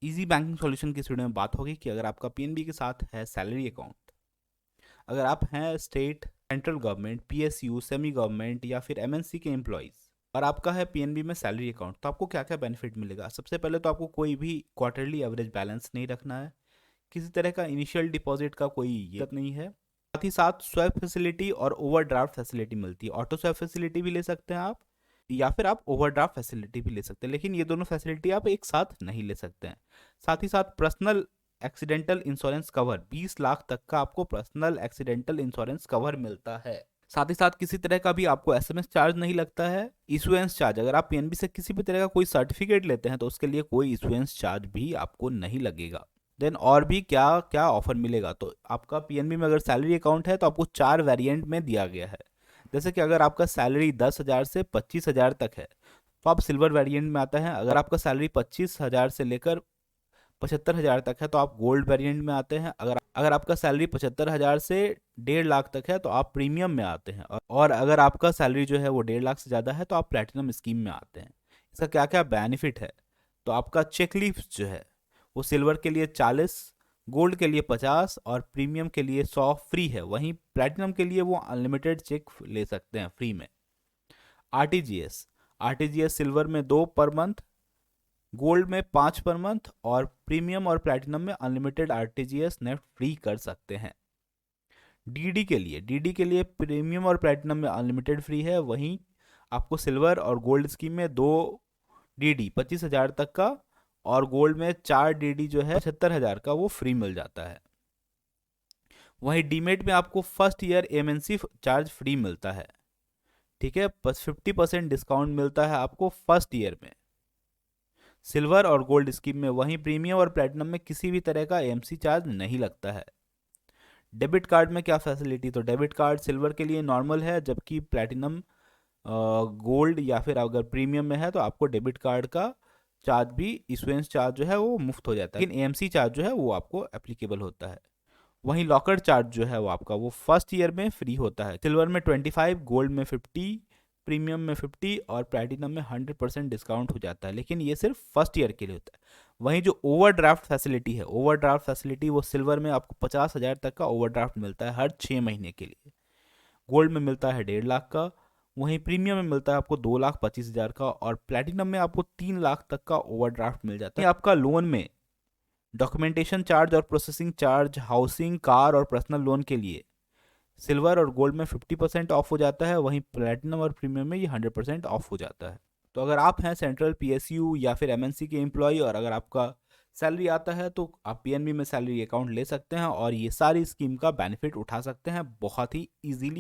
Easy banking solution की video में बात होगी कि अगर आपका पीएनबी के साथ है सैलरी अकाउंट, अगर आप हैं state, central government, PSU, semi government या फिर एमएनसी के एम्प्लॉयज़ और आपका है पीएनबी में सैलरी अकाउंट, तो आपको क्या क्या बेनिफिट मिलेगा। सबसे पहले तो आपको कोई भी क्वार्टरली एवरेज बैलेंस नहीं रखना है, किसी तरह का इनिशियल डिपॉजिट का कोई दिक्कत नहीं है। साथ ही साथ स्वैप फैसिलिटी और ओवरड्राफ्ट फैसिलिटी मिलती है। ऑटो स्वैप फैसिलिटी भी ले सकते हैं आप, या फिर आप ओवरड्राफ्ट फैसिलिटी भी ले सकते हैं, लेकिन ये दोनों फैसिलिटी आप एक साथ नहीं ले सकते हैं। साथ ही साथ personal accidental insurance cover 20 lakh तक का आपको पर्सनल एक्सीडेंटल इंश्योरेंस कवर मिलता है। साथ ही साथ किसी तरह का भी आपको एसएमएस चार्ज नहीं लगता है। इशुएंस चार्ज, अगर आप पीएनबी से किसी भी तरह का कोई सर्टिफिकेट लेते हैं तो उसके लिए कोई इशुएंस चार्ज भी आपको नहीं लगेगा। देन और भी क्या क्या ऑफर मिलेगा, तो आपका पीएनबी में अगर सैलरी अकाउंट है तो आपको 4 वेरिएंट में दिया गया है। जैसे कि अगर आपका सैलरी 10,000 से 25,000 तक है तो आप सिल्वर वेरिएंट में आता है। अगर आपका सैलरी 25,000 से लेकर 75,000 तक है तो आप गोल्ड वेरिएंट में आते हैं। अगर अगर आपका सैलरी 75,000 से 1.5 लाख तक है तो आप प्रीमियम में आते हैं। और अगर आपका सैलरी जो है वो 1.5 लाख से ज़्यादा है तो आप प्लेटिनम स्कीम में आते हैं। इसका क्या क्या बेनिफिट है, तो आपका चेक लीफ जो है वो सिल्वर के लिए 40, गोल्ड के लिए 50 और प्रीमियम के लिए 100 फ्री है। वहीं प्लेटिनम के लिए वो अनलिमिटेड चेक ले सकते हैं फ्री में। आरटीजीएस, आरटीजीएस सिल्वर में 2 पर मंथ, गोल्ड में 5 पर मंथ और प्रीमियम और प्लैटिनम में अनलिमिटेड आरटीजीएस नेफ्ट फ्री कर सकते हैं। डीडी के लिए प्रीमियम और प्लैटिनम में अनलिमिटेड फ्री है। वहीं आपको सिल्वर और गोल्ड स्कीम में 2 डीडी 25,000 तक का और गोल्ड में 4 डीडी जो है 75,000 का वो फ्री मिल जाता है। वहीं डीमेट में आपको first year MNC charge free मिलता है। ठीक है, बस 50% डिस्काउंट मिलता है आपको फर्स्ट ईयर में सिल्वर और गोल्ड स्कीम में। वहीं प्रीमियम और प्लैटिनम में किसी भी तरह का एमसी चार्ज नहीं लगता है। डेबिट कार्ड में क्या फैसिलिटी, तो डेबिट कार्ड सिल्वर के लिए नॉर्मल है, जबकि प्लैटिनम, गोल्ड या फिर अगर प्रीमियम में है तो आपको डेबिट कार्ड का चार्ज भी, इशुएंस चार्ज जो है वो मुफ्त हो जाता है, लेकिन एएमसी चार्ज जो है वो आपको एप्लीकेबल होता है। वहीं लॉकर चार्ज जो है वो आपका वो फर्स्ट ईयर में फ्री होता है। सिल्वर में 25, गोल्ड में 50, प्रीमियम में 50 और प्लैटिनम में 100% डिस्काउंट हो जाता है, लेकिन ये सिर्फ फर्स्ट ईयर के लिए होता है। वहीं जो ओवरड्राफ्ट फैसिलिटी है, ओवरड्राफ्ट फैसिलिटी वो सिल्वर में आपको 50,000 तक का ओवरड्राफ्ट मिलता है हर 6 महीने के लिए। गोल्ड में मिलता है 1.5 लाख का। वहीं प्रीमियम में मिलता है आपको 2,25,000 का और प्लैटिनम में आपको 3 लाख तक का ओवरड्राफ्ट मिल जाता है। आपका लोन में डॉक्यूमेंटेशन चार्ज और प्रोसेसिंग चार्ज, हाउसिंग, कार और पर्सनल लोन के लिए सिल्वर और गोल्ड में 50% ऑफ हो जाता है। वहीं प्लैटिनम और प्रीमियम में ये 100% ऑफ हो जाता है। तो अगर आप हैं सेंट्रल, पीएसयू या फिर एमएनसी के एम्प्लॉय और अगर आपका सैलरी आता है तो आप पीएनबी में सैलरी अकाउंट ले सकते हैं और ये सारी स्कीम का बेनिफिट उठा सकते हैं बहुत ही इजीली।